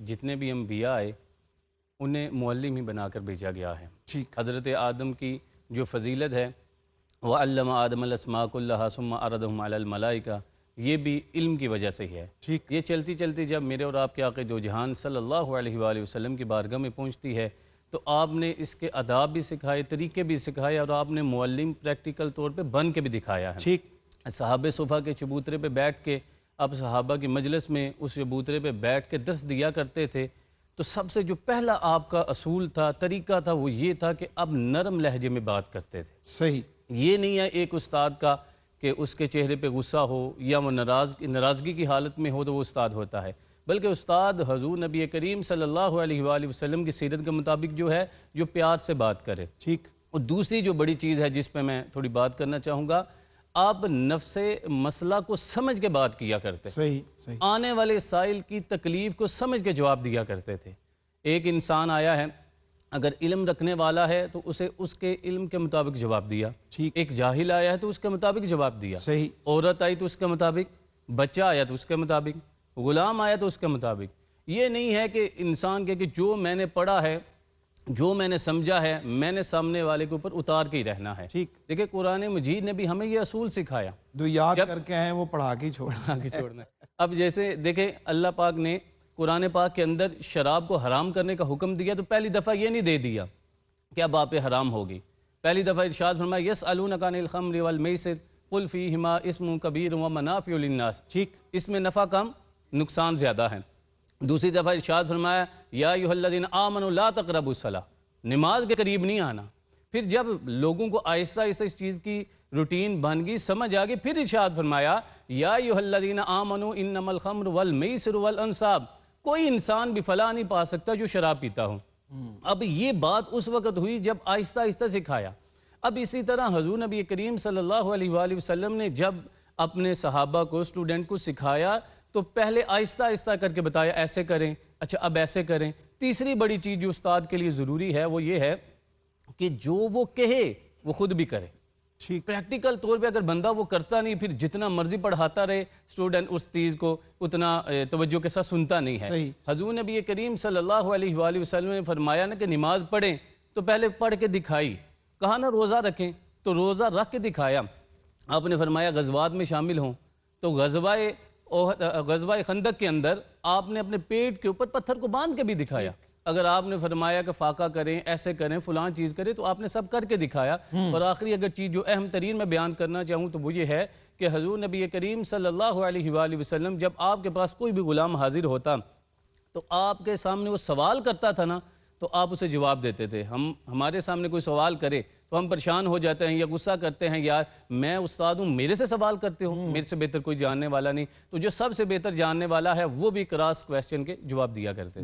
جتنے بھی انبیاء آئے انہیں معلم ہی بنا کر بھیجا گیا ہے۔ حضرت آدم کی جو فضیلت ہے وَعَلَّمَ آدَمَ الْأَسْمَاءَ كُلَّهَا ثُمَّ عَرَضَهُمْ عَلَى الْمَلَائِكَةِ، یہ بھی علم کی وجہ سے ہی ہے۔ یہ چلتی چلتی جب میرے اور آپ کے آقا دو جہان صلی اللہ علیہ وآلہ وسلم کی بارگاہ میں پہنچتی ہے تو آپ نے اس کے آداب بھی سکھائے، طریقے بھی سکھائے، اور آپ نے معلم پریکٹیکل طور پہ بن کے بھی دکھایا ہے۔ صحابہ صفحہ کے چبوترے پہ بیٹھ کے آپ صحابہ کی مجلس میں اس چبوترے پہ بیٹھ کے درس دیا کرتے تھے، تو سب سے جو پہلا آپ کا اصول تھا، طریقہ تھا، وہ یہ تھا کہ آپ نرم لہجے میں بات کرتے تھے۔ صحیح، یہ نہیں ہے ایک استاد کا کہ اس کے چہرے پہ غصہ ہو یا وہ ناراضگی کی حالت میں ہو تو وہ استاد ہوتا ہے، بلکہ استاد حضور نبی کریم صلی اللہ علیہ وآلہ وسلم کی سیرت کے مطابق جو ہے جو پیار سے بات کرے۔ اور دوسری جو بڑی چیز ہے جس پہ میں تھوڑی بات کرنا چاہوں گا، آپ نفس مسئلہ کو سمجھ کے بات کیا کرتے، صحیح، آنے والے سائل کی تکلیف کو سمجھ کے جواب دیا کرتے تھے۔ ایک انسان آیا ہے، اگر علم رکھنے والا ہے تو اسے اس کے علم کے مطابق جواب دیا، ایک جاہل آیا ہے تو اس کے مطابق جواب دیا، عورت آئی تو اس کے مطابق، بچہ آیا تو اس کے مطابق، غلام آیا تو اس کے مطابق۔ یہ نہیں ہے کہ انسان کہ جو میں نے پڑھا ہے، جو میں نے سمجھا ہے، میں نے سامنے والے کے اوپر اتار کے ہی رہنا ہے۔ دیکھیں قرآن مجید نے بھی ہمیں یہ اصول سکھایا، جو یاد کر کے ہیں وہ پڑھا کے چھوڑنا ہے۔ اب جیسے دیکھیں اللہ پاک نے قرآن پاک کے اندر شراب کو حرام کرنے کا حکم دیا تو پہلی دفعہ یہ نہیں دے دیا کہ اب آپ پہ حرام ہوگی، پہلی دفعہ ارشاد فرمایا یسألونک عن الخمر والمیسر قل فیہما اسم کبیر ومنافع للناس، اس میں نفع کم نقصان زیادہ ہے۔ دوسری دفعہ ارشاد فرمایا یا ایھا الذین آمنوا لا تقربوا الصلاۃ، نماز کے قریب نہیں آنا۔ پھر جب لوگوں کو آہستہ آہستہ اس چیز کی روٹین بن گئی، سمجھ آ گئی، پھر ارشاد فرمایا یا ایھا الذین آمنوا انما الخمر والمیسر والانصاب، کوئی انسان بھی فلاح نہیں پا سکتا جو شراب پیتا ہو۔ اب یہ بات اس وقت ہوئی جب آہستہ آہستہ سکھایا۔ اب اسی طرح حضور نبی کریم صلی اللہ علیہ وآلہ وسلم نے جب اپنے صحابہ کو، اسٹوڈنٹ کو سکھایا تو پہلے آہستہ آہستہ کر کے بتایا ایسے کریں، اچھا اب ایسے کریں۔ تیسری بڑی چیز جو استاد کے لیے ضروری ہے وہ یہ ہے کہ جو وہ کہے وہ خود بھی کرے۔ پریکٹیکل طور پہ اگر بندہ وہ کرتا نہیں، پھر جتنا مرضی پڑھاتا رہے اسٹوڈنٹ اس چیز کو اتنا توجہ کے ساتھ سنتا نہیں ہے۔ حضور نبی کریم صلی اللہ علیہ وآلہ وسلم نے فرمایا نا کہ نماز پڑھیں تو پہلے پڑھ کے دکھائی، کہا نا روزہ رکھیں تو روزہ رکھ کے دکھایا۔ آپ نے فرمایا غزوات میں شامل ہوں تو غزوہ خندق کے اندر آپ نے اپنے پیٹ کے اوپر پتھر کو باندھ کے بھی دکھایا۔ اگر آپ نے فرمایا کہ فاقہ کریں، ایسے کریں، فلان چیز کریں، تو آپ نے سب کر کے دکھایا۔ اور آخری اگر چیز جو اہم ترین میں بیان کرنا چاہوں تو وہ یہ ہے کہ حضور نبی کریم صلی اللہ علیہ وآلہ وسلم جب آپ کے پاس کوئی بھی غلام حاضر ہوتا تو آپ کے سامنے وہ سوال کرتا تھا نا تو آپ اسے جواب دیتے تھے۔ ہمارے سامنے کوئی سوال کرے تو ہم پریشان ہو جاتے ہیں یا غصہ کرتے ہیں، یار میں استاد ہوں، میرے سے سوال کرتے ہو، میرے سے بہتر کوئی جاننے والا نہیں۔ تو جو سب سے بہتر جاننے والا ہے وہ بھی کراس کویسچن کے جواب دیا کرتے تھے۔